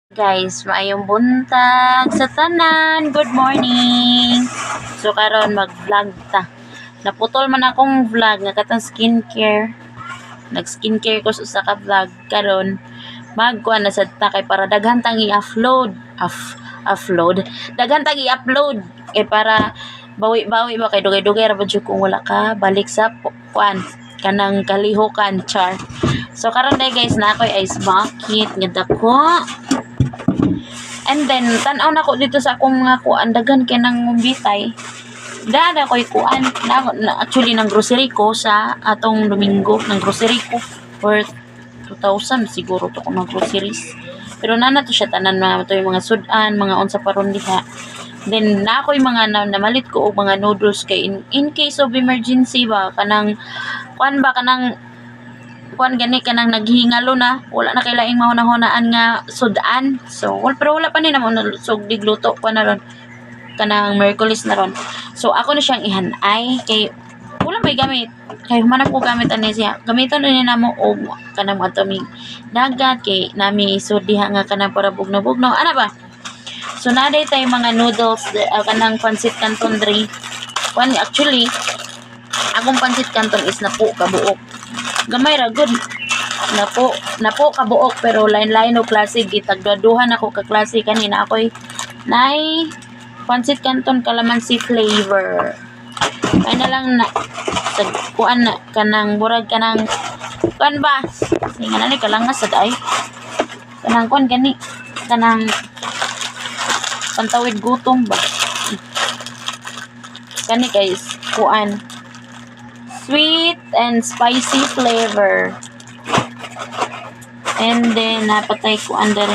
Guys, maayong buntag sa tanan. Good morning. So karon mag-vlog ta. Naputol man akong vlog nga katong skincare. Nag-skincare ko sa ka vlog karon. Magkuan na sad ta kay para daghan tang i-upload. Upload. Daghan tang i-upload para bawi-bawi ba kay dugay-dugay ra ba jud kung wala ka balik sa kuan kanang kalihukan char. So karon day guys na ako'y ice bucket nga dako. And then, tanaw na ko dito sa akong mga kuan, dagan kay nang bitay. Dada ko'y kuan, actually, nang grocery ko sa atong Domingo, nang grocery ko, for 2,000 siguro to kung mga groceries. Pero nana to siya, tanan na to yung mga sudan, mga unsa paron diha. Then, na ako'y mga namalit ko og mga noodles kay in case of emergency ba, kanang, kuan ba, kanang, kuan gani kanang naghingalo na wala na kay laing mahuna-hunaan nga sudan. So pero wala pa ni namon sug digluto pa na ron kanang Merkulis na ron. So ako na siyang ihanay kay wala may gamit kay human ko gamit ani siya gamiton ni namo og kanang atoming dagat kay nami isud diha nga kanang para bugnaw-bugnaw ana ba. So naday tay mga noodles kanang pancit canton dre kuan actually akong pancit canton is napo kabuok gamay ra good napo kabuok pero lain-lain og klase gitagduduhan ako ka klase kanina ako'y nay pancit canton calamansi flavor ay na lang na sa kuan na kanang burag kanang kuan ba singa na ni kalangas sad ay kanang kuan gani kanang pantawid gutom ba kani guys kuan sweet and spicy flavor. And then, napatay ko under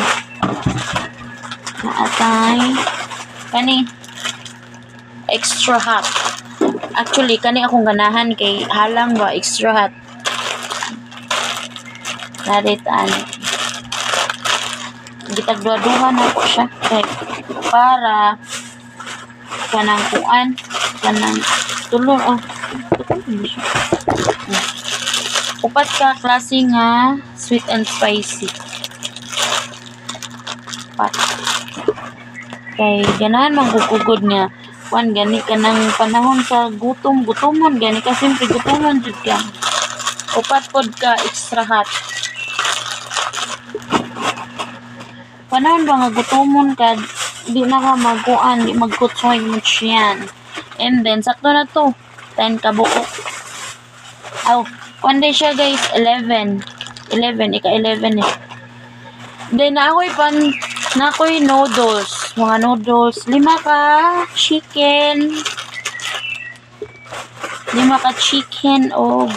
naatay kani extra hot. Actually, kani akong ganahan kay halang ba extra hot. Naritaan. Gitagduduhan ako siya kay para kanang kuan kanang tulong upat ka klase nga sweet and spicy pat kay ganahan manggugugod nga kuan gani kanang panahon sa gutomon gani ka simple gutomon jud ka upat pod ka extra hot panahon ba nga gutomon ka di na ka magkuan di magkutsoy mo siyan and then sakto na to 10 ka buok one day siya guys 11 ika-11 eh then ako'y noodles mga noodles 5 ka chicken o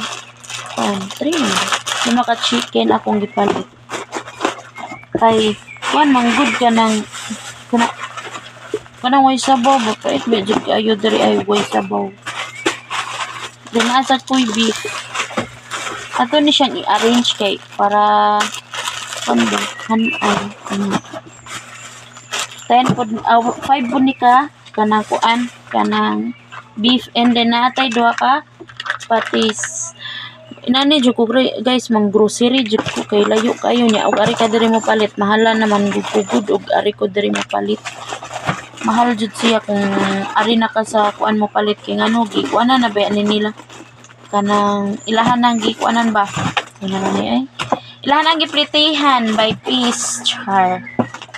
3 5 ka chicken akong gipalit kay kuan manggod ka ng kanang way sabaw ba pait medyo kayo diri ay way sabaw then asa ko'y beef ato ni siyang i-arrange kay para kondo hanay 5 po ni ka kanang kuan kanang beef and then natay 2 ka patis inani jud ko guys mang grocery jud ko kay layo kayo nya og ari ka diri mo palit mahala naman gugud og ari ko diri mo palit mahal jud siya kung ari na ka sa kuan mo palit kay ngano gikuanan na ba ani nila kanang ilahan nang gikuanan ba ina na ni ay ilahan ang giplitihan by piece char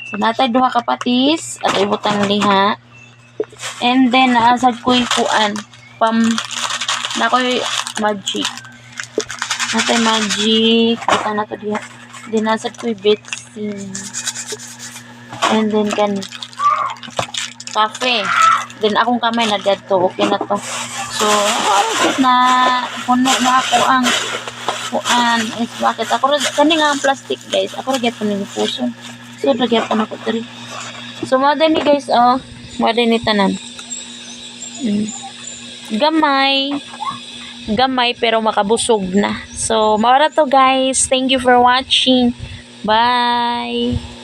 so natay 2 ka patis at ibutang liha and then naasad ko'y kuan nakoy magic natay magic butang na to diha then nasad ko'y betsin and then kan cafe then akong kamay na dadto okay na to so na puno na ako ang kuan is bakit ako kani nga ang plastic guys ako ra gyud ni puso so ra gyud ako diri so mo ni guys mo ni tanan gamay pero makabusog na so mao ra to guys thank you for watching bye.